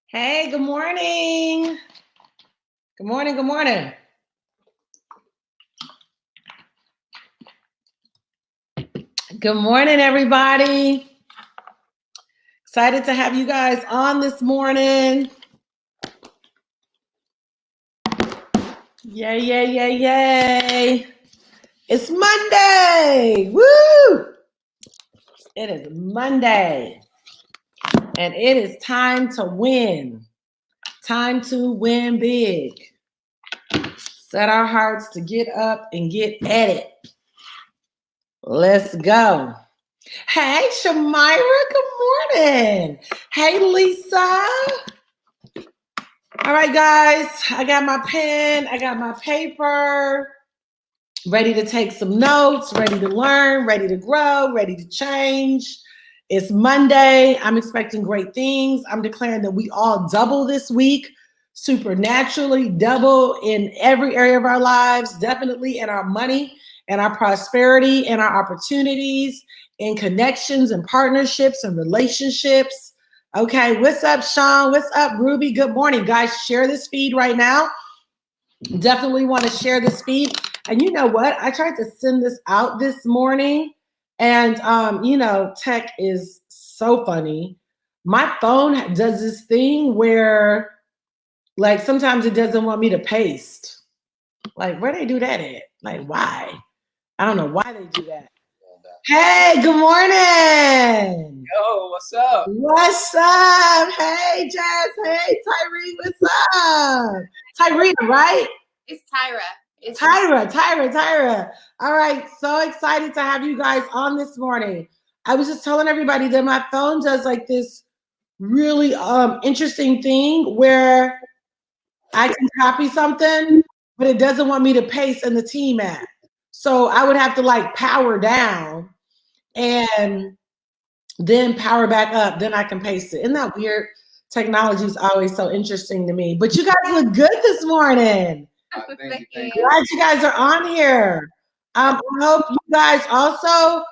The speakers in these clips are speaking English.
Hey, good morning. Good morning. Good morning. Good morning, everybody. Excited to have you guys on this morning. Yay, yay, yay, yay. It's Monday. Woo! It is Monday. And it is time to win. Time to win big. Set our hearts to get up and get at it. Let's go. Hey, Shamira, good morning. Hey, Lisa. All right, guys, I got my pen, I got my paper, ready to take some notes, ready to learn, ready to grow, ready to change. It's Monday. I'm expecting great things. I'm declaring that we all double this week, supernaturally double in every area of our lives, definitely in our money and our prosperity and our opportunities, in connections and partnerships and relationships. Okay, what's up, Sean? What's up, Ruby? Good morning, guys. Share this feed right now. Definitely want to share this feed. And you know what? I tried to send this out this morning, and tech is so funny. My phone does this thing where, like, sometimes it doesn't want me to paste. Like, where they do that at? Like, why? I don't know why they do that. Hey, good morning. Yo, what's up? What's up? Hey, Jazz. Hey, Tyree. What's up? Tyree, right? It's Tyra. Tyra. All right. So excited to have you guys on this morning. I was just telling everybody that my phone does like this really interesting thing where I can copy something, but it doesn't want me to paste in the team app. So I would have to like power down and then power back up, then I can paste it. Isn't that weird? Technology is always so interesting to me. But you guys look good this morning. Thank you. Glad you guys are on here. I hope you guys also,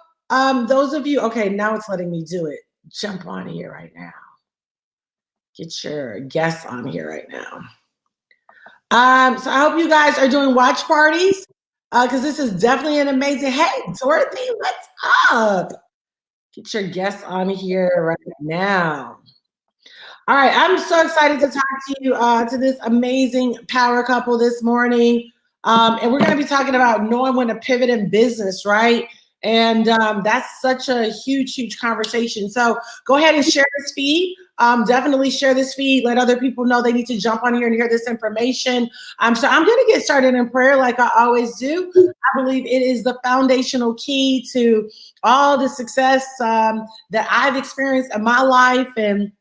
those of you, okay, now it's letting me do it. Jump on here right now. Get your guests on here right now. So I hope you guys are doing watch parties because this is definitely an amazing. Hey, Dorothy, what's up? Get your guests on here right now. All right, I'm so excited to talk to you to this amazing power couple this morning. And we're going to be talking about knowing when to pivot in business, right? And that's such a huge conversation. So go ahead and share this feed. Definitely share this feed. Let other people know they need to jump on here and hear this information. So I'm going to get started in prayer like I always do. I believe it is the foundational key to all the success that I've experienced in my life. And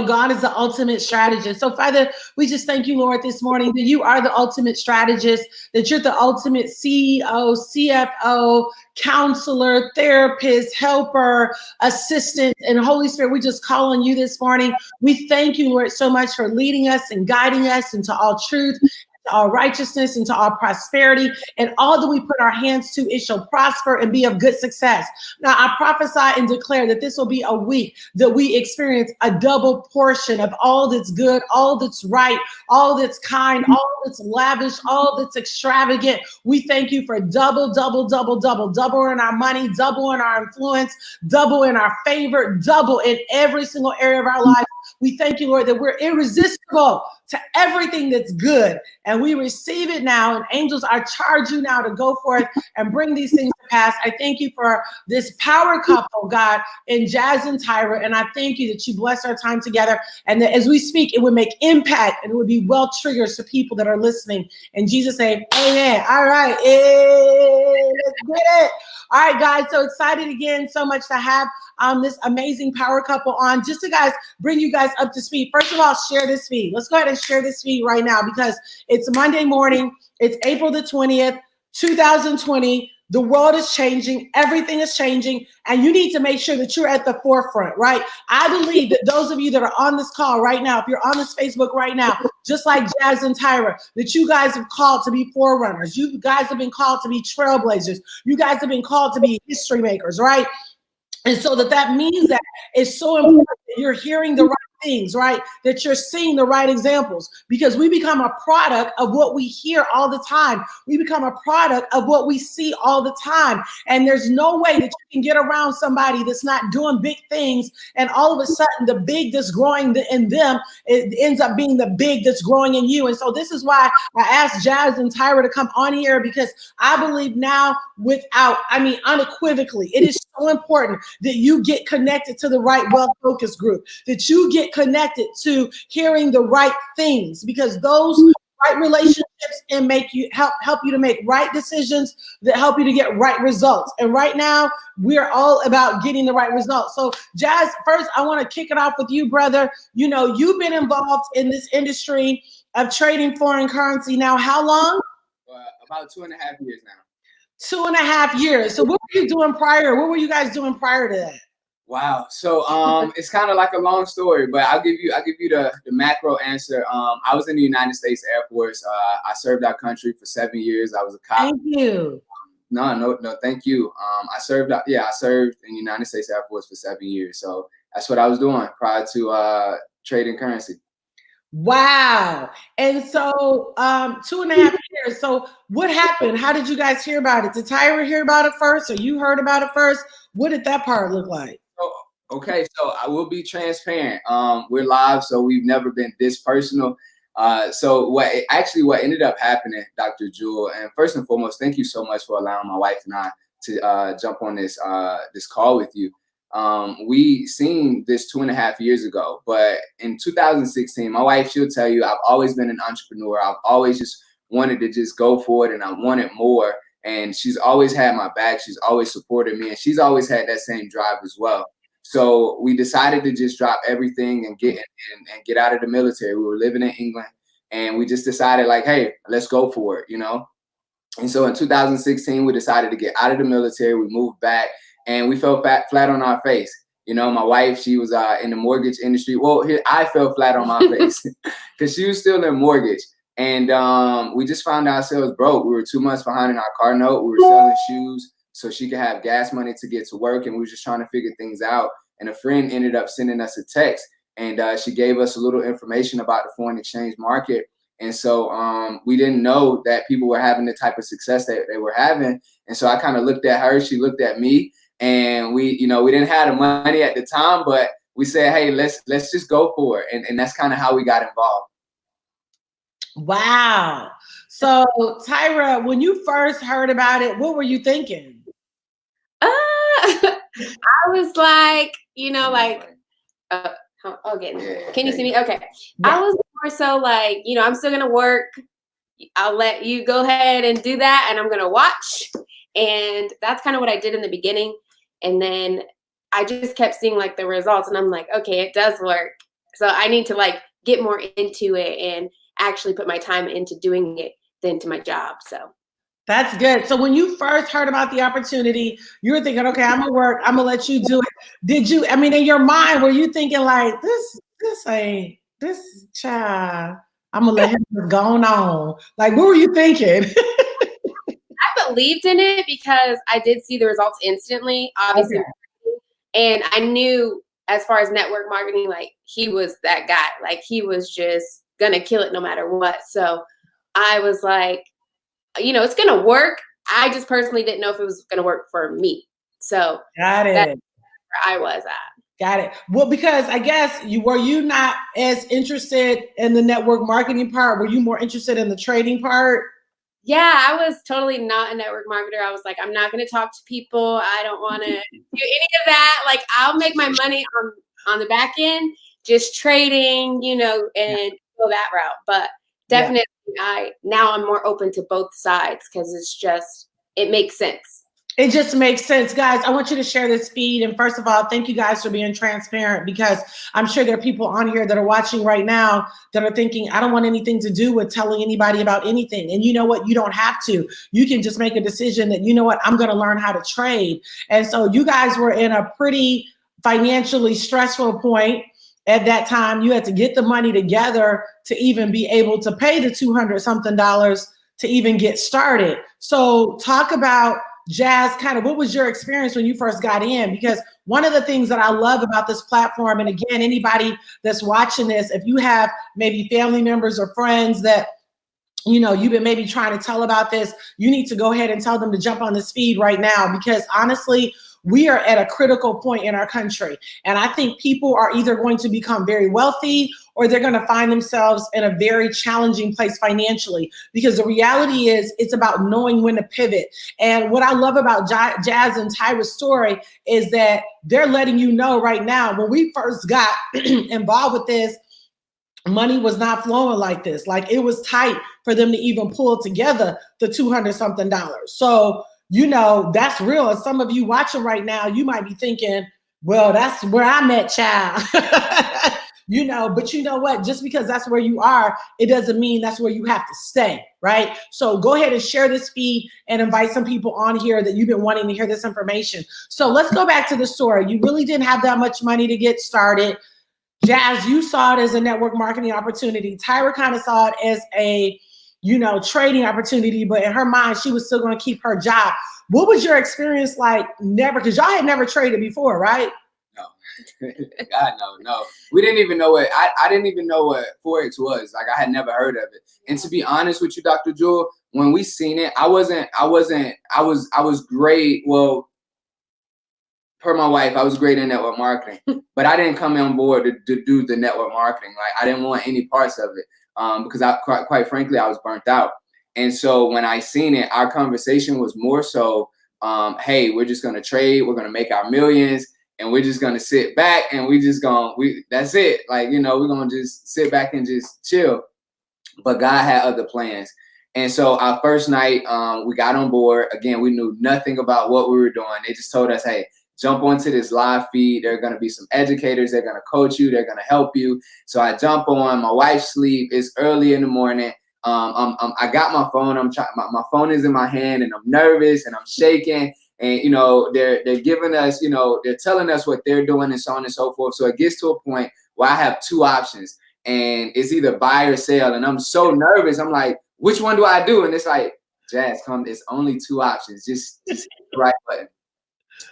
God is the ultimate strategist. So, Father, we just thank you, Lord, this morning that you are the ultimate strategist, that you're the ultimate CEO, CFO, counselor, therapist, helper, assistant, and Holy Spirit. We just call on you this morning. We thank you, Lord, so much for leading us and guiding us into all truth, to all righteousness, and to all prosperity. And all that we put our hands to, it shall prosper and be of good success. Now, I prophesy and declare that this will be a week that we experience a double portion of all that's good, all that's right, all that's kind, all that's lavish, all that's extravagant. We thank you for double in our money, double in our influence, double in our favor, double in every single area of our life. We thank you, Lord, that we're irresistible to everything that's good. And we receive it now. And angels, I charge you now to go forth and bring these things to pass. I thank you for this power couple, God, in Jazz and Tyra. And I thank you that you bless our time together. And that as we speak, it would make impact and it would be well triggers to people that are listening. In Jesus' name, amen. All right. Let's get it. All right, guys. So excited again so much to have this amazing power couple on, just to guys bring you guys up to speed. First of all, share this feed. Let's go ahead and share this feed right now because it's Monday morning. It's April the 20th, 2020. The world is changing. Everything is changing. And you need to make sure that you're at the forefront, right? I believe that those of you that are on this call right now, if you're on this Facebook right now, just like Jazz and Tyra, that you guys have called to be forerunners. You guys have been called to be trailblazers. You guys have been called to be history makers, right? And so that means that it's so important that you're hearing the right things, right? That you're seeing the right examples, because we become a product of what we hear all the time. We become a product of what we see all the time. And there's no way that you can get around somebody that's not doing big things, and all of a sudden the big that's growing in them, it ends up being the big that's growing in you. And so this is why I asked Jazz and Tyra to come on here, because I believe now, unequivocally, it is so important that you get connected to the right wealth focus group, that you get connected to hearing the right things, because those right relationships and help you to make right decisions that help you to get right results. And right now, we're all about getting the right results. So Jazz, first, I want to kick it off with you, brother. You know, you've been involved in this industry of trading foreign currency now. How long? About 2.5 years now. 2.5 years. So what were you doing prior? What were you guys doing prior to that? Wow. So it's kind of like a long story, but I'll give you the macro answer. I was in the United States Air Force. I served our country for 7 years. I was a cop. Thank you. No, thank you. I served in the United States Air Force for 7 years. So that's what I was doing prior to trading currency. Wow. And so 2.5 years. So what happened? How did you guys hear about it? Did Tyra hear about it first, or you heard about it first? What did that part look like? Okay, so I will be transparent. We're live, so we've never been this personal. So what ended up happening, Dr. Jewel, and first and foremost, thank you so much for allowing my wife and I to jump on this call with you. We seen this 2.5 years ago, but in 2016, my wife, she'll tell you, I've always been an entrepreneur. I've always just wanted to just go for it, and I wanted more. And she's always had my back. She's always supported me, and she's always had that same drive as well. So we decided to just drop everything and get out of the military. We were living in England, and we just decided, like, hey, let's go for it, you know? And so in 2016, we decided to get out of the military. We moved back, and we fell flat on our face. You know, my wife, she was in the mortgage industry. Well, I fell flat on my face because she was still in mortgage. And we just found ourselves broke. We were 2 months behind in our car note. We were selling shoes so she could have gas money to get to work. And we were just trying to figure things out. And a friend ended up sending us a text. And she gave us a little information about the foreign exchange market. And so we didn't know that people were having the type of success that they were having. And so I kind of looked at her. She looked at me. And we didn't have the money at the time, but we said, hey, let's just go for it. And that's kind of how we got involved. Wow. So Tyra, when you first heard about it, what were you thinking? I was like, okay. Can you see me? Okay. Yeah. I was more so like, I'm still going to work. I'll let you go ahead and do that. And I'm going to watch. And that's kind of what I did in the beginning. And then I just kept seeing like the results, and I'm like, okay, it does work. So I need to like get more into it and actually put my time into doing it than to my job. So that's good. So when you first heard about the opportunity, you were thinking, okay, I'm gonna work, I'm gonna let you do it. Did you, in your mind, were you thinking like, this child, I'm gonna let him go on? Like, what were you thinking? I believed in it because I did see the results instantly, obviously. Okay. And I knew as far as network marketing, like he was that guy, like he was just gonna kill it no matter what. So I was like, it's gonna work. I just personally didn't know if it was gonna work for me. So got it. That's where I was at. Got it. Well, because I guess were you not as interested in the network marketing part? Were you more interested in the trading part? Yeah, I was totally not a network marketer. I was like, I'm not going to talk to people. I don't want to do any of that. Like, I'll make my money on the back end, just trading, and go that route. But definitely, now I'm more open to both sides because it makes sense. It just makes sense. Guys, I want you to share this feed. And first of all, thank you guys for being transparent, because I'm sure there are people on here that are watching right now that are thinking, I don't want anything to do with telling anybody about anything. And you know what? You don't have to. You can just make a decision that, you know what, I'm going to learn how to trade. And so you guys were in a pretty financially stressful point at that time. You had to get the money together to even be able to pay the $200-something to even get started. So talk about, Jazz, kind of what was your experience when you first got in? Because one of the things that I love about this platform, and again, anybody that's watching this, if you have maybe family members or friends that you've been maybe trying to tell about this, you need to go ahead and tell them to jump on this feed right now, because honestly, we are at a critical point in our country. And I think people are either going to become very wealthy or they're going to find themselves in a very challenging place financially, because the reality is it's about knowing when to pivot. And what I love about Jazz and Tyra's story is that they're letting you know right now, when we first got involved with this, money was not flowing like this. Like, it was tight for them to even pull together the $200-something. So, that's real. And some of you watching right now, you might be thinking, well, that's where I'm at, child. But you know what? Just because that's where you are, it doesn't mean that's where you have to stay, right? So go ahead and share this feed and invite some people on here that you've been wanting to hear this information. So let's go back to the story. You really didn't have that much money to get started. Jazz, you saw it as a network marketing opportunity. Tyra kind of saw it as a, trading opportunity, but in her mind, she was still going to keep her job. What was your experience like? Because y'all had never traded before, right? No. God, no. We didn't even know what, I didn't even know what Forex was. Like, I had never heard of it. And to be honest with you, Dr. Jewel, when we seen it, I was great. Well, per my wife, I was great in network marketing, but I didn't come on board to do the network marketing. Like, I didn't want any parts of it because quite frankly, I was burnt out. And so when I seen it, our conversation was more so, hey, we're just going to trade. We're going to make our millions, and we're just going to sit back and that's it. Like, we're going to just sit back and just chill. But God had other plans. And so our first night, we got on board. Again, we knew nothing about what we were doing. They just told us, hey, jump onto this live feed. There are going to be some educators. They're going to coach you. They're going to help you. So I jump on. My wife's asleep. It's early in the morning. I got my phone. My phone is in my hand, and I'm nervous and I'm shaking. And they're giving us, they're telling us what they're doing and so on and so forth. So it gets to a point where I have two options, and it's either buy or sell. And I'm so nervous. I'm like, which one do I do? And it's like, Jazz, it's only two options. Just hit the right button.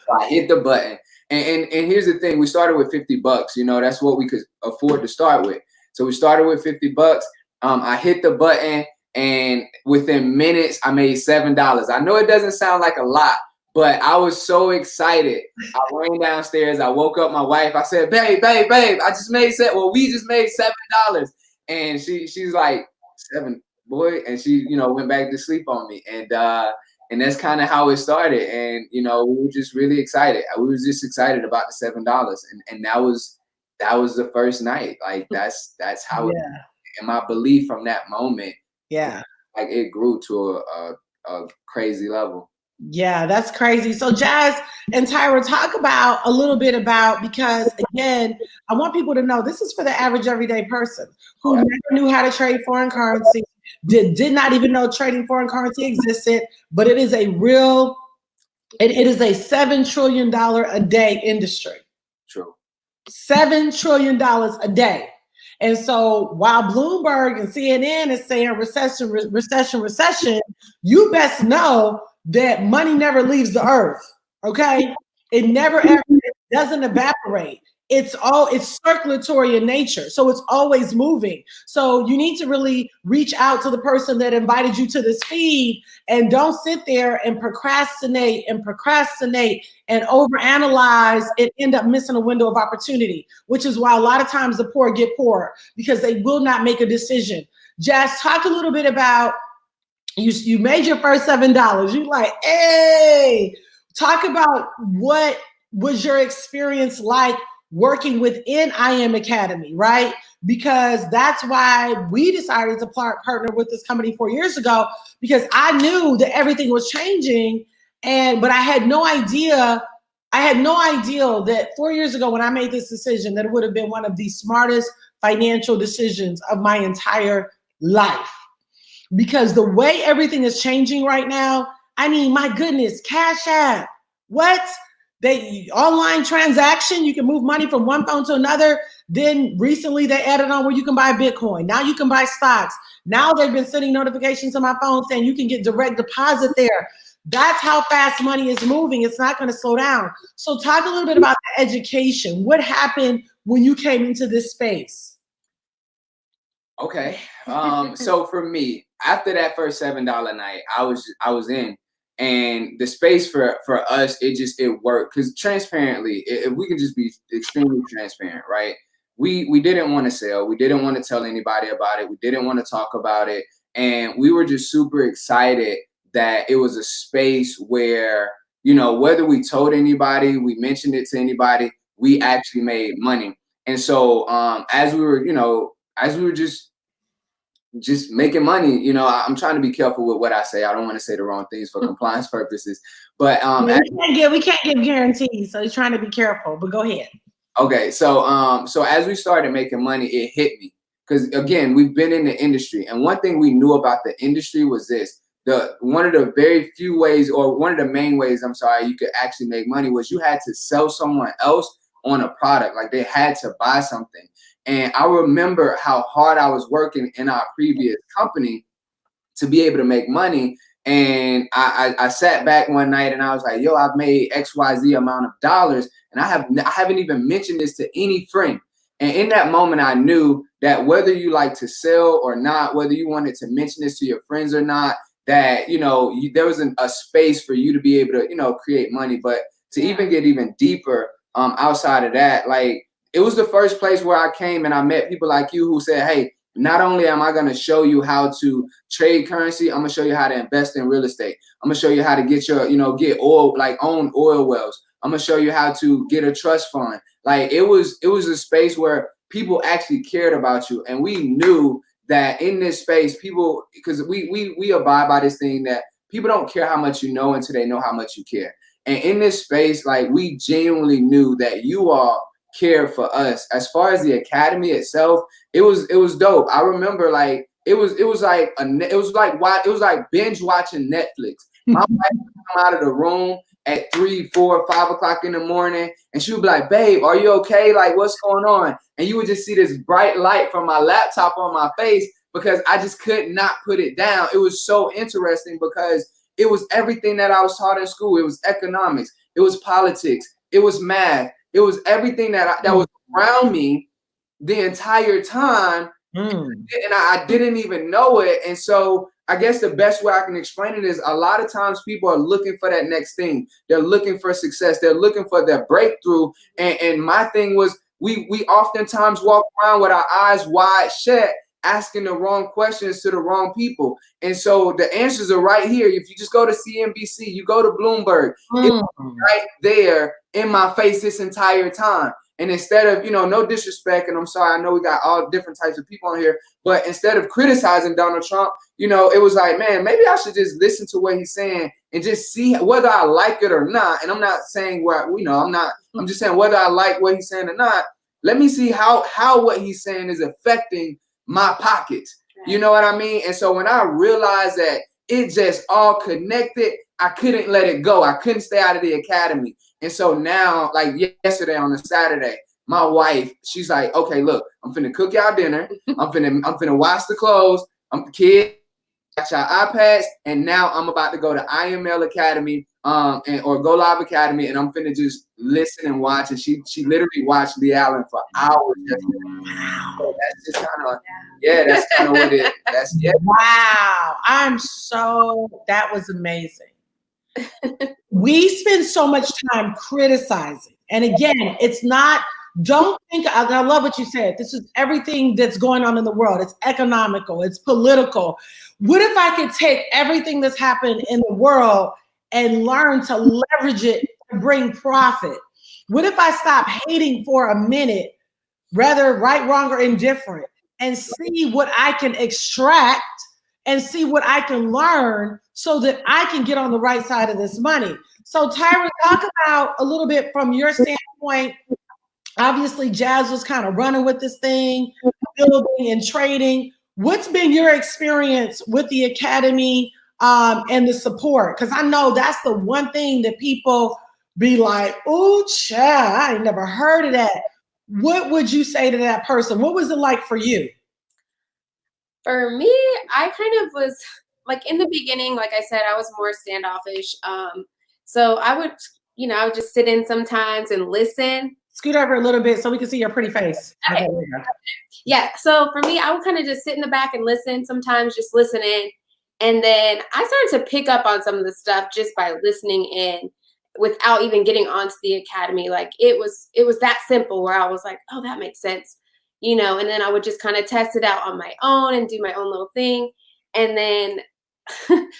So I hit the button, and here's the thing: we started with $50. That's what we could afford to start with. So we started with $50. I hit the button, and within minutes, I made $7. I know it doesn't sound like a lot, but I was so excited. I ran downstairs. I woke up my wife. I said, "Babe, I just made we just made $7." And she's like, "7, boy," and she went back to sleep on me, and that's kind of how it started. And, we were just really excited. We were just excited about the $7. And that was the first night. Like, that's how it, and my belief from that moment, like, it grew to a crazy level. Yeah, that's crazy. So Jazz and Tyra, talk about a little bit about, because again, I want people to know this is for the average everyday person who never knew how to trade foreign currency, did not even know trading foreign currency existed, but it is a real, it is a $7 trillion a day industry. True. $7 trillion a day. And so while Bloomberg and CNN is saying recession, you best know that money never leaves the earth, okay? It never ever, it doesn't evaporate. It's circulatory in nature. So it's always moving. So you need to really reach out to the person that invited you to this feed, and don't sit there and procrastinate and overanalyze and end up missing a window of opportunity, which is why a lot of times the poor get poorer, because they will not make a decision. Jazz, talk a little bit about, you made your first $7. You like, hey, talk about what was your experience like working within IM Academy, right? Because that's why we decided to partner with this company 4 years ago, because I knew that everything was changing, but I had no idea that 4 years ago when I made this decision, that it would have been one of the smartest financial decisions of my entire life. Because the way everything is changing right now, I mean, my goodness, Cash App, what? Online transaction, you can move money from one phone to another. Then recently they added on where you can buy Bitcoin. Now you can buy stocks. Now they've been sending notifications to my phone saying you can get direct deposit there. That's how fast money is moving. It's not going to slow down. So talk a little bit about the education. What happened when you came into this space? Okay. So for me, after that first $7 night, I was in, and the space for us, it worked, because transparently, if we can just be extremely transparent, right? We didn't want to sell. We didn't want to tell anybody about it. We didn't want to talk about it. And we were just super excited that it was a space where, whether we told anybody, we mentioned it to anybody, we actually made money. And so as we were just making money, I'm trying to be careful with what I say. I don't want to say the wrong things for compliance purposes. But we can't give guarantees, so you're trying to be careful. But go ahead. Okay, so as we started making money, it hit me, because again, we've been in the industry, and one thing we knew about the industry was this: one of the very few ways, or one of the main ways, you could actually make money was you had to sell someone else on a product. Like, they had to buy something. And I remember how hard I was working in our previous company to be able to make money. And I sat back one night and I was like, yo, I've made XYZ amount of dollars, and I haven't even mentioned this to any friend. And in that moment, I knew that whether you like to sell or not, whether you wanted to mention this to your friends or not, that, there was a space for you to be able to, create money. But to even get even deeper outside of that, like, it was the first place where I came and I met people like you who said, hey, not only am I going to show you how to trade currency, I'm going to show you how to invest in real estate. I'm going to show you how to get get oil, like own oil wells. I'm going to show you how to get a trust fund. Like, it was a space where people actually cared about you. And we knew that in this space, people, because we abide by this thing that people don't care how much you know until they know how much you care. And in this space, like, we genuinely knew that you all care for us. As far as the academy itself, it was dope. I remember, like, it was like binge watching Netflix. My wife would come out of the room at 3, 4, 5 o'clock in the morning, and she would be like, babe, are you okay? Like, what's going on? And you would just see this bright light from my laptop on my face, because I just could not put it down. It was so interesting because it was everything that I was taught in school. It was economics, it was politics, it was math. It was everything that was around me the entire time, and I didn't even know it. And so I guess the best way I can explain it is, a lot of times people are looking for that next thing. They're looking for success. They're looking for their breakthrough. And my thing was, we oftentimes walk around with our eyes wide shut, asking the wrong questions to the wrong people. And so the answers are right here. If you just go to CNBC, you go to Bloomberg, it's right there in my face this entire time. And instead of, no disrespect, and I'm sorry, I know we got all different types of people on here, but instead of criticizing Donald Trump, it was like, man, maybe I should just listen to what he's saying and just see whether I like it or not. And I'm not saying I'm just saying whether I like what he's saying or not, let me see how what he's saying is affecting my pockets. You know what I mean? And so when I realized that it just all connected, I couldn't let it go. I couldn't stay out of the academy. And so now, like yesterday on a Saturday, my wife, she's like, okay, look, I'm finna cook y'all dinner. I'm finna wash the clothes. I'm the kid, watch our iPads, and now I'm about to go to IML Academy or Go Live Academy, and I'm finna just listen and watch. And she literally watched Lee Allen for hours yesterday. So that's just that's kind of what it. That's Wow, that was amazing. We spend so much time criticizing, and again, it's not. Don't think. I love what you said. This is everything that's going on in the world. It's economical. It's political. What if I could take everything that's happened in the world and learn to leverage it to bring profit? What if I stop hating for a minute, whether right, wrong, or indifferent, and see what I can extract and see what I can learn so that I can get on the right side of this money? So Tyra, talk about a little bit from your standpoint. Obviously, Jazz was kind of running with this thing, building and trading. What's been your experience with the academy and the support? Because I know that's the one thing that people be like, oh, child, I ain't never heard of that. What would you say to that person? What was it like for you? For me, I kind of was like in the beginning, like I said, I was more standoffish. So I would, I would just sit in sometimes and listen. Scoot over a little bit so we can see your pretty face. Okay, there you go. Yeah. So for me, I would kind of just sit in the back and listen, sometimes just listen in. And then I started to pick up on some of the stuff just by listening in without even getting onto the academy. Like it was that simple where I was like, oh, that makes sense. And then I would just kind of test it out on my own and do my own little thing. And then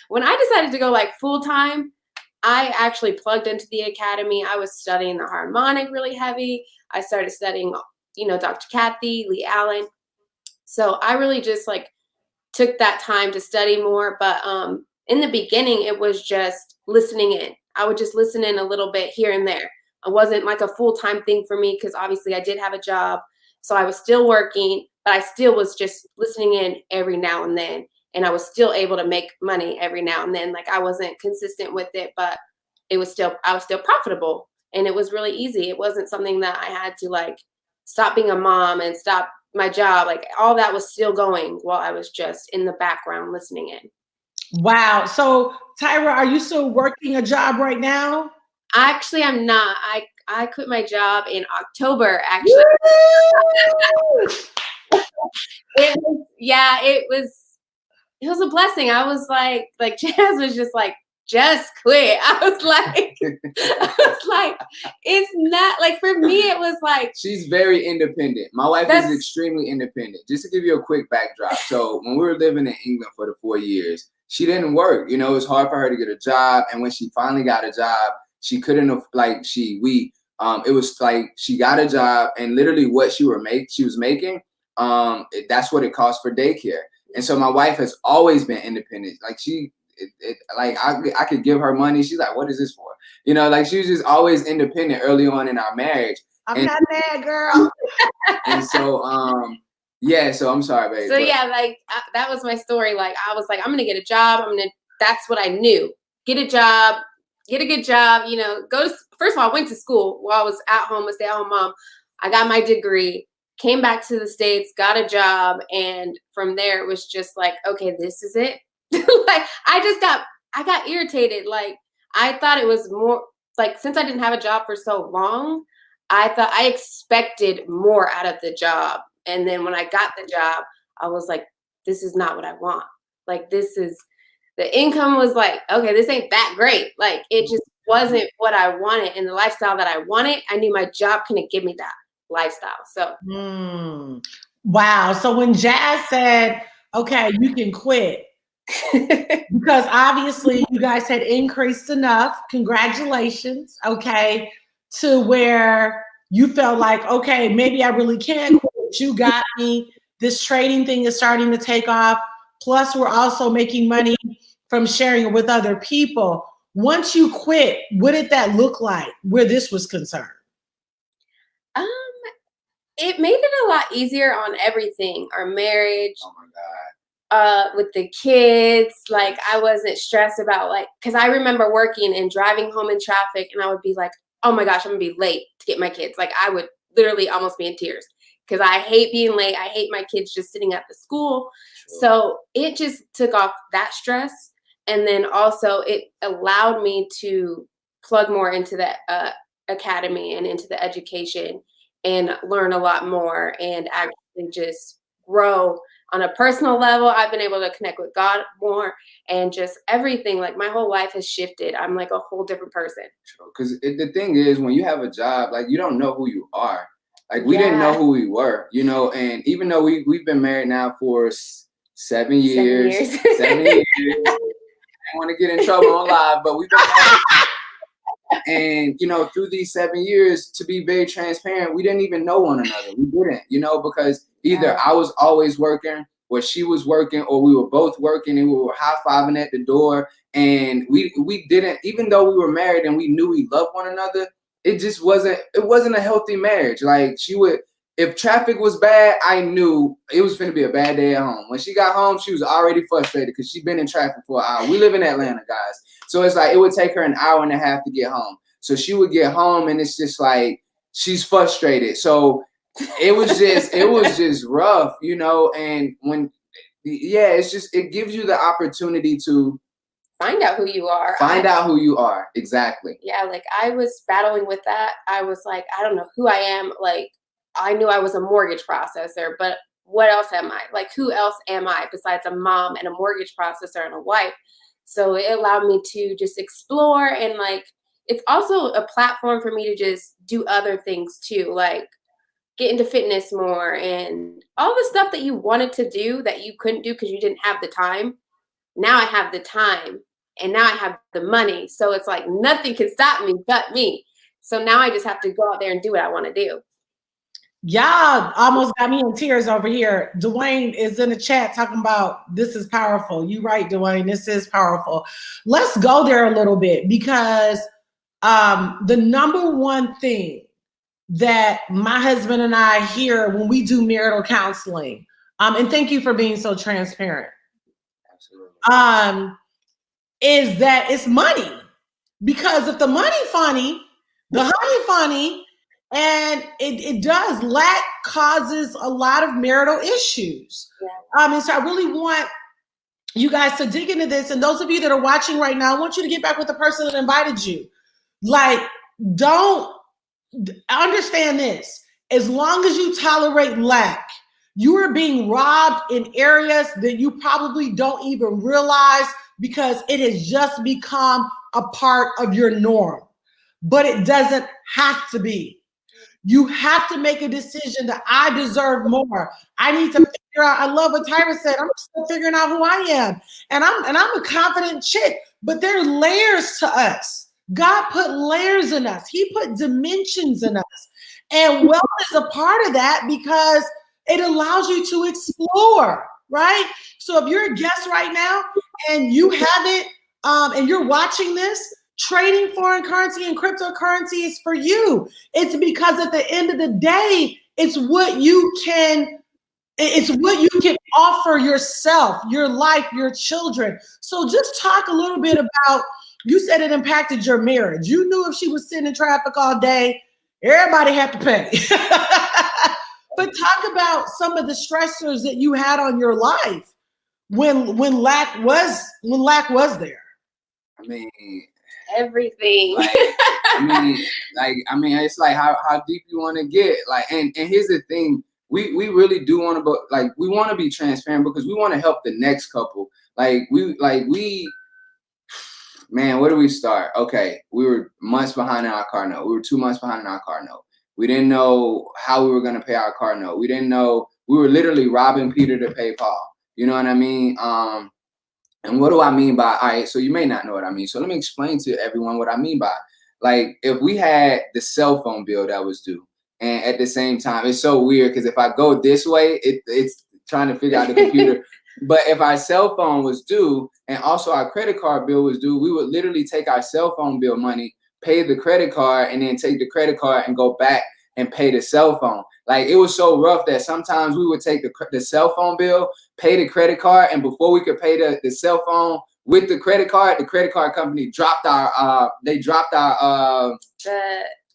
when I decided to go like full time, I actually plugged into the academy. I was studying the harmonic really heavy. I started studying, Dr. Kathy, Lee Allen. So I really just like took that time to study more. But in the beginning, it was just listening in. I would just listen in a little bit here and there. It wasn't like a full-time thing for me because obviously I did have a job. So I was still working, but I still was just listening in every now and then. And I was still able to make money every now and then. Like I wasn't consistent with it, but I was still profitable. And it was really easy. It wasn't something that I had to like stop being a mom and stop my job. Like all that was still going while I was just in the background listening in. Wow. So Tyra, are you still working a job right now? Actually, I'm not. I quit my job in October, actually. It was a blessing. I was like Jazz was just like, just quit. I was like, it's not like for me, it was like. She's very independent. My wife is extremely independent. Just to give you a quick backdrop. So when we were living in England for the 4 years, she didn't work. It was hard for her to get a job. And when she finally got a job, she couldn't it was like she got a job and literally what she was making, that's what it cost for daycare. And so my wife has always been independent. Like I could give her money. She's like, what is this for? Like she was just always independent early on in our marriage. I'm not mad, girl. And so, yeah, so I'm sorry, babe. So yeah, that was my story. Like I was like, I'm gonna get a job. That's what I knew. Get a job, get a good job. First of all, I went to school while I was at home, a stay-at-home mom. I got my degree, came back to the States, got a job, and from there it was just like, okay, this is it. Like I got irritated. Like I thought it was more like since I didn't have a job for so long, I thought I expected more out of the job. And then when I got the job, I was like, this is not what I want. Like the income was like, okay, this ain't that great. Like it just wasn't what I wanted. And the lifestyle that I wanted, I knew my job couldn't give me that lifestyle. So. Wow. So when Jazz said, okay, you can quit, because obviously you guys had increased enough, congratulations, okay, to where you felt like, okay, maybe I really can quit. You got me. This trading thing is starting to take off. Plus, we're also making money from sharing it with other people. Once you quit, what did that look like where this was concerned? It made it a lot easier on everything. Our marriage. Oh my God. With the kids, like I wasn't stressed about because I remember working and driving home in traffic, and I would be like, oh my gosh, I'm gonna be late to get my kids. Like I would literally almost be in tears because I hate being late. I hate my kids just sitting at the school. Sure. So it just took off that stress. And then also it allowed me to plug more into the academy and into the education and learn a lot more and actually just grow on a personal level. I've been able to connect with God more and just everything. Like my whole life has shifted. I'm like a whole different person. Because the thing is, when you have a job, like you don't know who you are. Like we didn't know who we were, and even though we've been married now for 7 years. 7 years. I don't want to get in trouble on live, but we've been married. And, through these 7 years, to be very transparent, we didn't even know one another. We didn't, because either I was always working or she was working or we were both working and we were high-fiving at the door. And we didn't, even though we were married and we knew we loved one another, it wasn't a healthy marriage. Like if traffic was bad, I knew it was going to be a bad day at home. When she got home, she was already frustrated because she'd been in traffic for an hour. We live in Atlanta, guys. So it's like it would take her an hour and a half to get home. So she would get home and it's just like she's frustrated. So it was just rough, and when yeah, it's just, it gives you the opportunity to find out who you are. Find out who you are. Exactly. Yeah, like I was battling with that. I was like, I don't know who I am. Like, I knew I was a mortgage processor, but what else am I? Like, who else am I besides a mom and a mortgage processor and a wife? So it allowed me to just explore, and like, it's also a platform for me to just do other things too, like get into fitness more and all the stuff that you wanted to do that you couldn't do because you didn't have the time. Now I have the time and now I have the money. So it's like nothing can stop me but me. So now I just have to go out there and do what I want to do. Y'all almost got me in tears over here. Dwayne is in the chat talking about this is powerful. You right, Dwayne, this is powerful. Let's go there a little bit, because the number one thing that my husband and I hear when we do marital counseling, and thank you for being so transparent, is that it's money. Because if the money funny, the honey funny, and it does, lack causes a lot of marital issues. Yeah. And so I really want you guys to dig into this. And those of you that are watching right now, I want you to get back with the person that invited you. Like, don't understand this. As long as you tolerate lack, you are being robbed in areas that you probably don't even realize, because it has just become a part of your norm. But it doesn't have to be. You have to make a decision that I deserve more. I need to figure out. I love what Tyra said. I'm still figuring out who I am. And I'm a confident chick, but there are layers to us. God put layers in us. He put dimensions in us. And wealth is a part of that, because it allows you to explore, right? So if you're a guest right now and you haven't, and you're watching this, trading foreign currency and cryptocurrency is for you. It's because at the end of the day, it's what you can offer yourself, your life, your children. So just talk a little bit about, you said it impacted your marriage. You knew if she was sitting in traffic all day, everybody had to pay. But talk about some of the stressors that you had on your life when lack was there. I mean, everything. I mean, it's like how deep you want to get. Like, and here's the thing, we really do want to, we want to be transparent, because we want to help the next couple. Man, where do we start? Okay, we were months behind in our car note. We were 2 months behind in our car note. We didn't know how we were going to pay our car note. We didn't know, we were literally robbing Peter to pay Paul. You know what I mean? And what do I mean by, all right, so you may not know what I mean. So let me explain to everyone what I mean by, like, if we had the cell phone bill that was due, and at the same time, it's so weird, because if I go this way, it's trying to figure out the computer. But if our cell phone was due and also our credit card bill was due, we would literally take our cell phone bill money, pay the credit card, and then take the credit card and go back and pay the cell phone. Like, it was so rough that sometimes we would take the cell phone bill, pay the credit card, and before we could pay the cell phone with the credit card company dropped our the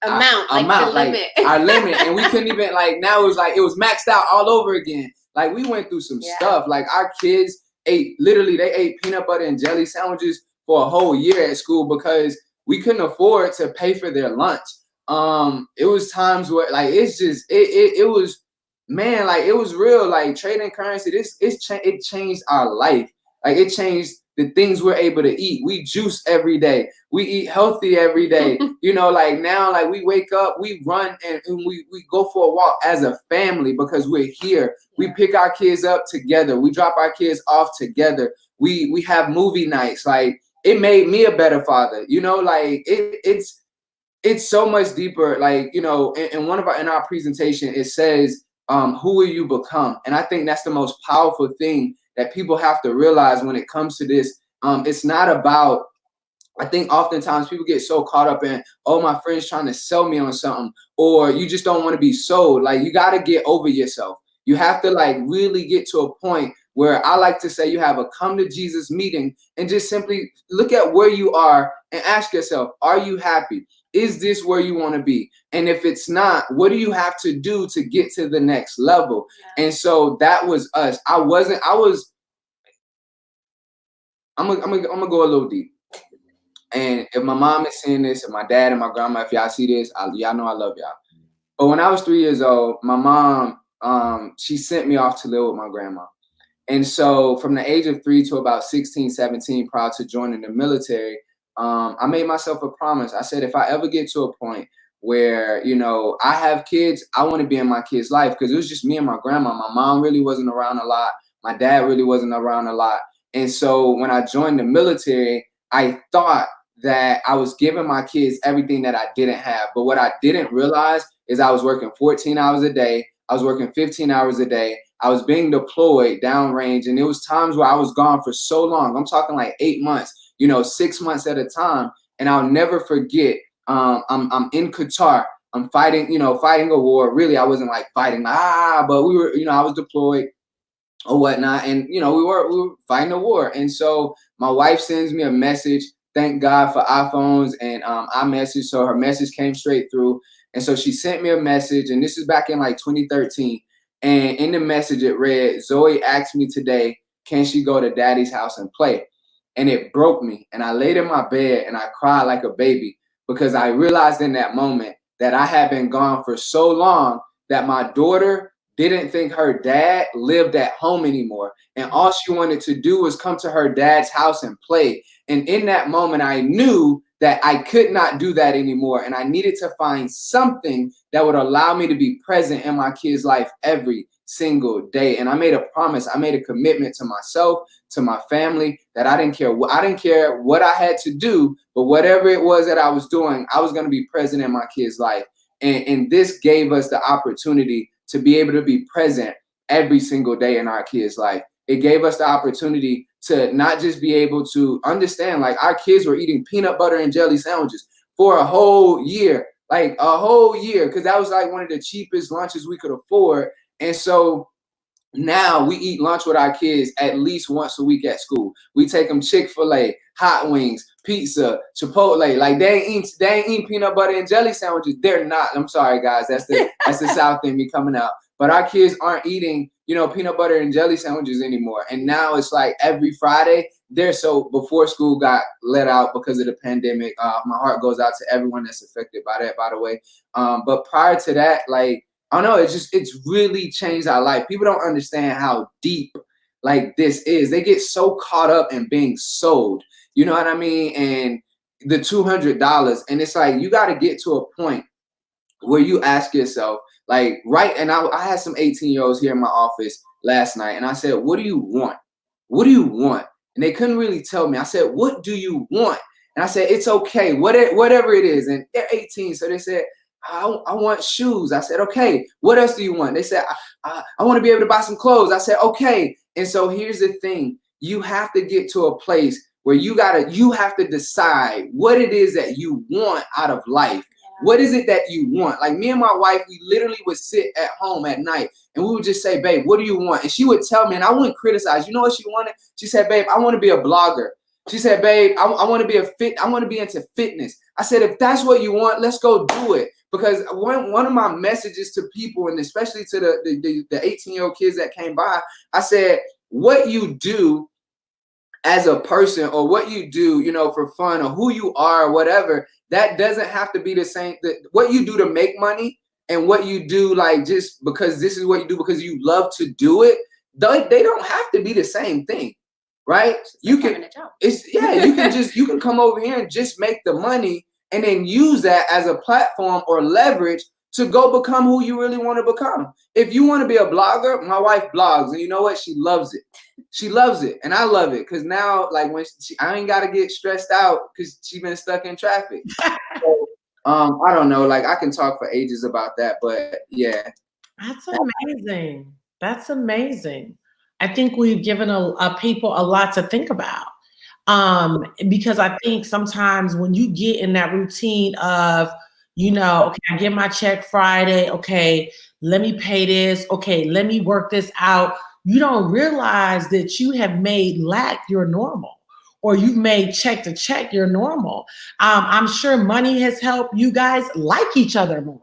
amount, the limit. Our limit, and we couldn't even, like, now it was maxed out all over again. Like, we went through some stuff. Like, our kids ate peanut butter and jelly sandwiches for a whole year at school because we couldn't afford to pay for their lunch. It was times where, like, it's just it was, man, like, it was real. Like, trading currency, it changed our life. Like, it changed the things we're able to eat. We juice every day. We eat healthy every day. You know, like, now, like, we wake up, we run, and we go for a walk as a family because we're here. We pick our kids up together. We drop our kids off together. We have movie nights. Like, it made me a better father. You know, like, it's so much deeper. Like, you know, in our presentation, it says, who will you become? And I think that's the most powerful thing that people have to realize when it comes to this. It's not about, I think oftentimes people get so caught up in, oh, my friend's trying to sell me on something, or you just don't want to be sold. Like, you got to get over yourself. You have to, like, really get to a point where, I like to say, you have a come to Jesus meeting and just simply look at where you are and ask yourself, are you happy? Is this where you want to be? And if it's not, what do you have to do to get to the next level? Yeah. And so that was us. I was I'm gonna go a little deep. And if my mom is seeing this, and my dad and my grandma, if y'all see this, y'all know I love y'all. But when I was 3 years old, my mom, she sent me off to live with my grandma. And so from the age of 3 to about 16, 17, prior to joining the military, I made myself a promise. I said, if I ever get to a point where, you know, I have kids, I want to be in my kids' life, because it was just me and my grandma. My mom really wasn't around a lot. My dad really wasn't around a lot. And so when I joined the military, I thought that I was giving my kids everything that I didn't have. But what I didn't realize is I was working 14 hours a day. I was working 15 hours a day. I was being deployed downrange, and it was times where I was gone for so long. I'm talking like 8 months, you know, 6 months at a time. And I'll never forget. I'm in Qatar. I'm fighting, you know, fighting a war. Really, I wasn't like fighting, but we were, you know, I was deployed or whatnot, and you know, we were fighting a war. And so my wife sends me a message. Thank God for iPhones and iMessage. So her message came straight through. And so she sent me a message, and this is back in like 2013. And in the message, it read, Zoe asked me today, can she go to daddy's house and play? And it broke me. And I laid in my bed and I cried like a baby, because I realized in that moment that I had been gone for so long that my daughter didn't think her dad lived at home anymore. And all she wanted to do was come to her dad's house and play. And in that moment, I knew that I could not do that anymore. And I needed to find something that would allow me to be present in my kid's life every single day. And I made a promise. I made a commitment to myself, to my family, that I didn't care what I had to do, but whatever it was that I was doing, I was going to be present in my kid's life. And this gave us the opportunity to be able to be present every single day in our kids' life. It gave us the opportunity to not just be able to understand, like, our kids were eating peanut butter and jelly sandwiches for a whole year, because that was like one of the cheapest lunches we could afford. And so now we eat lunch with our kids at least once a week at school. We take them Chick-fil-A, hot wings, pizza, Chipotle. Like, they ain't eating peanut butter and jelly sandwiches. They're not. I'm sorry, guys. That's the South in me coming out. But our kids aren't eating, you know, peanut butter and jelly sandwiches anymore. And now it's like every Friday. Before school got let out because of the pandemic, my heart goes out to everyone that's affected by that, by the way. But prior to that, like, I don't know, it's really changed our life. People don't understand how deep like this is. They get so caught up in being sold, you know what I mean? And the $200, and it's like, you got to get to a point where you ask yourself, like, right. And I had some 18-year-olds here in my office last night, and I said, what do you want? What do you want? And they couldn't really tell me. I said, what do you want? And I said, it's okay, whatever it is. And they're 18, so they said, I want shoes. I said, okay, what else do you want? They said, I want to be able to buy some clothes. I said, okay. And so here's the thing. You have to get to a place where you have to decide what it is that you want out of life. What is it that you want? Like, me and my wife, we literally would sit at home at night and we would just say, babe, what do you want? And she would tell me, and I wouldn't criticize. You know what she wanted? She said, babe, I want to be a blogger. She said, babe, I want to be into fitness. I said, if that's what you want, let's go do it. Because one of my messages to people, and especially to the 18-year-old kids that came by, I said, what you do as a person, or what you do, you know, for fun, or who you are, or whatever, that doesn't have to be the same. What you do to make money and what you do, like, just because this is what you do because you love to do it, they don't have to be the same thing, right? You can come over here and just make the money, and then use that as a platform or leverage to go become who you really want to become. If you want to be a blogger, my wife blogs, and you know what? She loves it. She loves it, and I love it, because now, like, I ain't got to get stressed out because she's been stuck in traffic. So, I don't know. Like, I can talk for ages about that, but yeah. That's amazing. That's amazing. I think we've given people a lot to think about. Because I think sometimes when you get in that routine of, you know, okay, I get my check Friday, okay, let me pay this, okay, let me work this out, you don't realize that you have made lack your normal, or you've made check to check your normal. I'm sure money has helped you guys like each other more.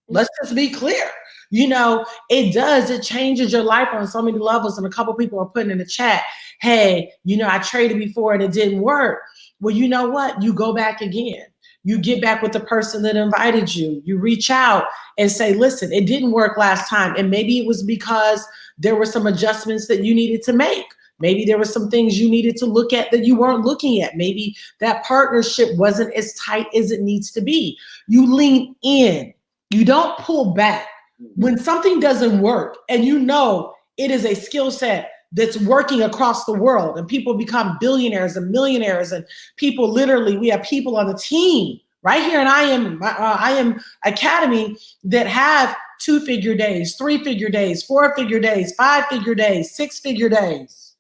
Let's just be clear. You know, it does. It changes your life on so many levels. And a couple people are putting in the chat, hey, you know, I traded before and it didn't work. Well, you know what? You go back again. You get back with the person that invited you. You reach out and say, listen, it didn't work last time. And maybe it was because there were some adjustments that you needed to make. Maybe there were some things you needed to look at that you weren't looking at. Maybe that partnership wasn't as tight as it needs to be. You lean in. You don't pull back. When something doesn't work and you know it is a skill set that's working across the world and people become billionaires and millionaires and people literally, we have people on the team right here in I Am Academy that have 2-figure days, 3-figure days, 4-figure days, 5-figure days, 6-figure days.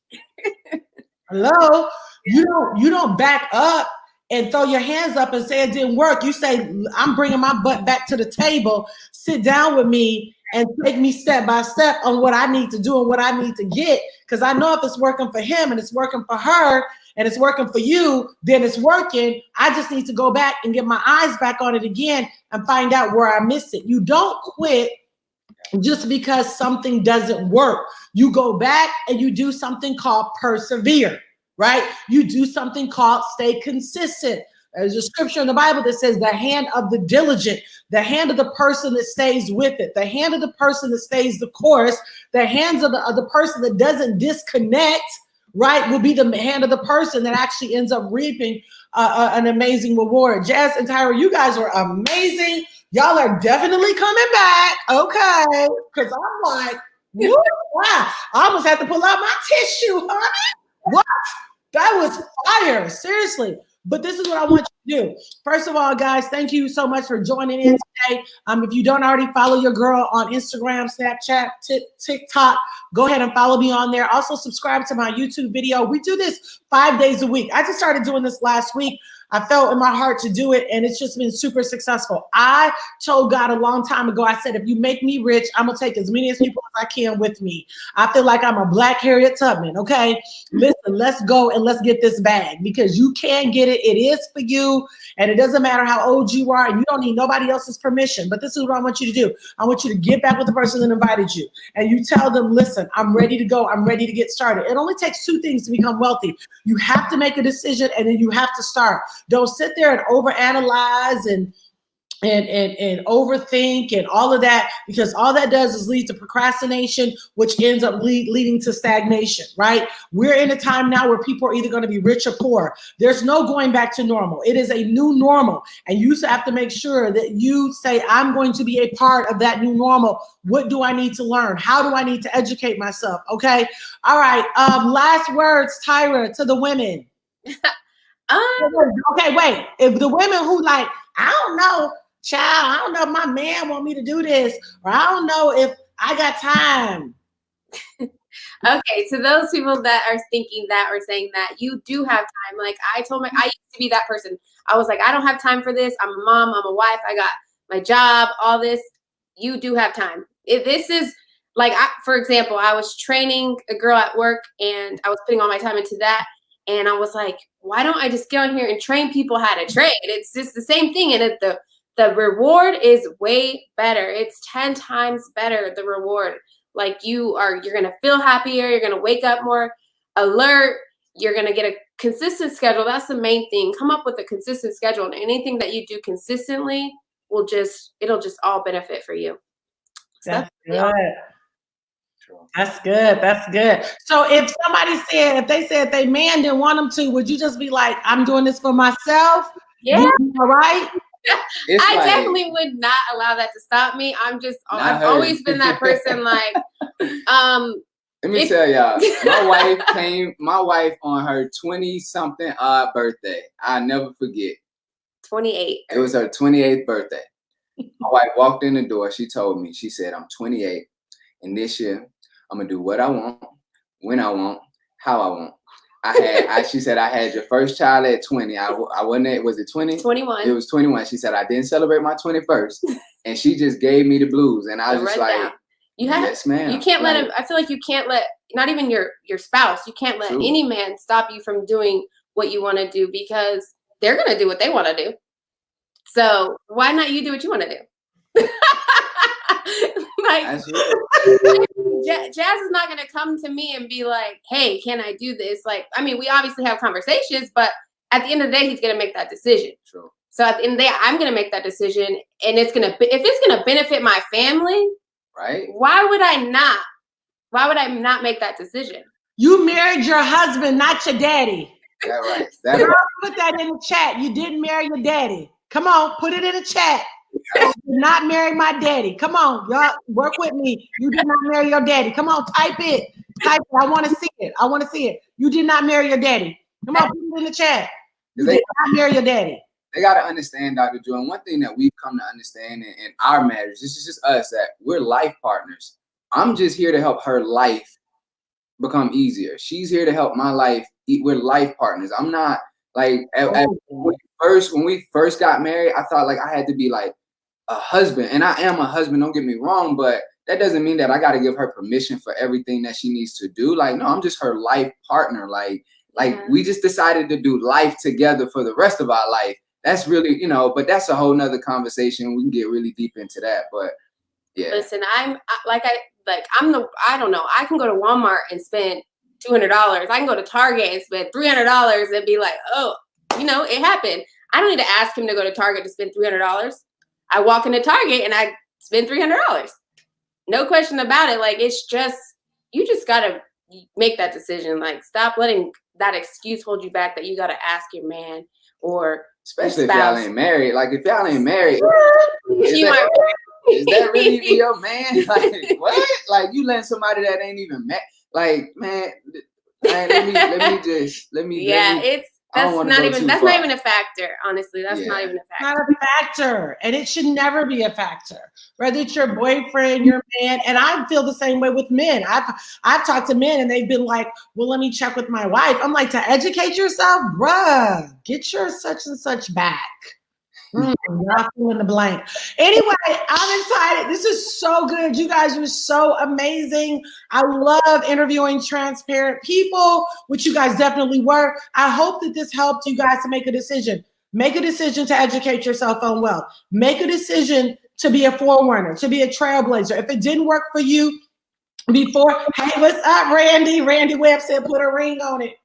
Hello, you don't back up and throw your hands up and say it didn't work. You say, I'm bringing my butt back to the table, sit down with me and take me step by step on what I need to do and what I need to get. Because I know if it's working for him and it's working for her and it's working for you, then it's working. I just need to go back and get my eyes back on it again and find out where I missed it. You don't quit just because something doesn't work. You go back and you do something called persevere, right? You do something called stay consistent. There's a scripture in the Bible that says the hand of the diligent, the hand of the person that stays with it, the hand of the person that stays the course, the hands of the person that doesn't disconnect, right, will be the hand of the person that actually ends up reaping an amazing reward. Jazz and Tyra, you guys are amazing. Y'all are definitely coming back, okay? Because I'm like, woo, wow. I almost had to pull out my tissue, honey. What? That was fire, seriously. But this is what I want you to do. First of all, guys, thank you so much for joining in today. If you don't already follow your girl on Instagram, Snapchat, TikTok, go ahead and follow me on there. Also, subscribe to my YouTube video. We do this 5 days a week. I just started doing this last week. I felt in my heart to do it, and it's just been super successful. I told God a long time ago, I said, if you make me rich, I'm going to take as many as people as I can with me. I feel like I'm a Black Harriet Tubman, okay? Listen, let's go and let's get this bag because you can get it. It is for you, and it doesn't matter how old you are, and you don't need nobody else's permission. But this is what I want you to do. I want you to get back with the person that invited you, and you tell them, listen, I'm ready to go. I'm ready to get started. It only takes 2 things to become wealthy. You have to make a decision, and then you have to start. Don't sit there and overanalyze and overthink and all of that, because all that does is lead to procrastination, which ends up leading to stagnation, right? We're in a time now where people are either going to be rich or poor. There's no going back to normal. It is a new normal. And you have to make sure that you say, I'm going to be a part of that new normal. What do I need to learn? How do I need to educate myself? Okay. All right. Last words, Tyra, to the women. Okay, wait. If the women who like, I don't know, child, I don't know if my man want me to do this, or I don't know if I got time. Okay, to those people that are thinking that or saying that, you do have time. Like I used to be that person. I was like, I don't have time for this. I'm a mom, I'm a wife, I got my job, all this. You do have time. If this is like, for example, I was training a girl at work and I was putting all my time into that. And I was like, why don't I just get on here and train people how to trade? It's just the same thing. And the reward is way better. It's 10 times better, the reward. Like you're going to feel happier. You're going to wake up more alert. You're going to get a consistent schedule. That's the main thing. Come up with a consistent schedule. And anything that you do consistently it'll just all benefit for you. That's good. That's good. That's good. So if they said they man didn't want them to, would you just be like, I'm doing this for myself? Yeah. All right. I definitely would not allow that to stop me. I've always been that person. Like, let me tell y'all, my wife on her 20-something birthday. I'll never forget. 28. It was her 28th birthday. My wife walked in the door. She told me, she said, I'm 28. And this year, I'm going to do what I want, when I want, how I want. She said, I had your first child at 20. I wasn't, was it 20? 21. It was 21. She said, I didn't celebrate my 21st. And she just gave me the blues. And I was just like, yes, ma'am. You can't let him, I feel like you can't let, not even your spouse, you can't let any man stop you from doing what you want to do, because they're going to do what they want to do. So why not you do what you want to do? Like, Absolutely. Jazz is not gonna come to me and be like, "Hey, can I do this?" Like, I mean, we obviously have conversations, but at the end of the day, he's gonna make that decision. True. So at the end of the day, I'm gonna make that decision, and if it's gonna benefit my family, Right. why would I not? Why would I not make that decision? You married your husband, not your daddy. That right. That Girl, right. put that in the chat. You didn't marry your daddy. Come on, put it in the chat. I did not marry my daddy. Come on, y'all, work with me. You did not marry your daddy. Come on, type it. Type it. I want to see it. I want to see it. You did not marry your daddy. Come on, put it in the chat. You did not marry your daddy. They got to understand, Dr. Joy, and one thing that we've come to understand in our marriage, this is just us, that we're life partners. I'm just here to help her life become easier. She's here to help my life. We're life partners. I'm not like, when we first got married, I thought like I had to be like a husband, and I am a husband, don't get me wrong, but that doesn't mean that I got to give her permission for everything that she needs to do. Like, no, I'm just her life partner. Like we just decided to do life together for the rest of our life. That's really, but that's a whole nother conversation. We can get really deep into that, but yeah. Listen, I don't know. I can go to Walmart and spend $200. I can go to Target and spend $300 and be like, oh, it happened. I don't need to ask him to go to Target to spend $300. I walk into Target and I spend $300. No question about it. Like, it's just, you just got to make that decision. Like, stop letting that excuse hold you back that you got to ask your man or especially if y'all ain't married. Like, if y'all ain't married, is that really your man? Like, what? Like, you letting somebody that ain't even met? Like, man, let me. That's not even a factor. Honestly, that's not even a factor. Not a factor, and it should never be a factor. Whether it's your boyfriend, your man, and I feel the same way with men. I've talked to men, and they've been like, "Well, let me check with my wife." I'm like, to educate yourself, bruh, get your such and such back. Y'all fill in the blank. Anyway, I'm excited. This is so good. You guys are so amazing. I love interviewing transparent people, which you guys definitely were. I hope that this helped you guys to make a decision. Make a decision to educate yourself on wealth. Make a decision to be a forerunner, to be a trailblazer. If it didn't work for you before, hey, what's up, Randy? Randy Webb said put a ring on it.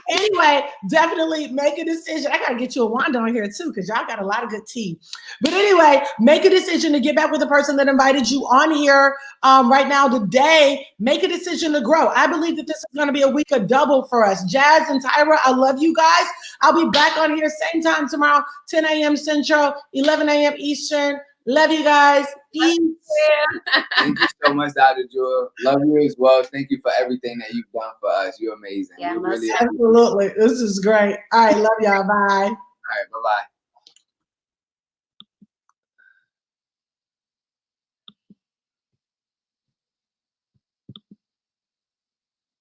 Anyway, definitely make a decision. I gotta get you a Wanda on here too, because y'all got a lot of good tea. But anyway, make a decision to get back with the person that invited you on here right now today. Make a decision to grow. I believe that this is going to be a week of double for us. Jazz and Tyra, I love you guys. I'll be back on here same time tomorrow, 10 a.m. Central, 11 a.m. Eastern. Love you guys. Peace. Thank you so much, Dr. Joy. Love you as well. Thank you for everything that you've done for us. You're amazing. Yeah, absolutely. This is great. All right. Love y'all. Bye. All right. Bye-bye.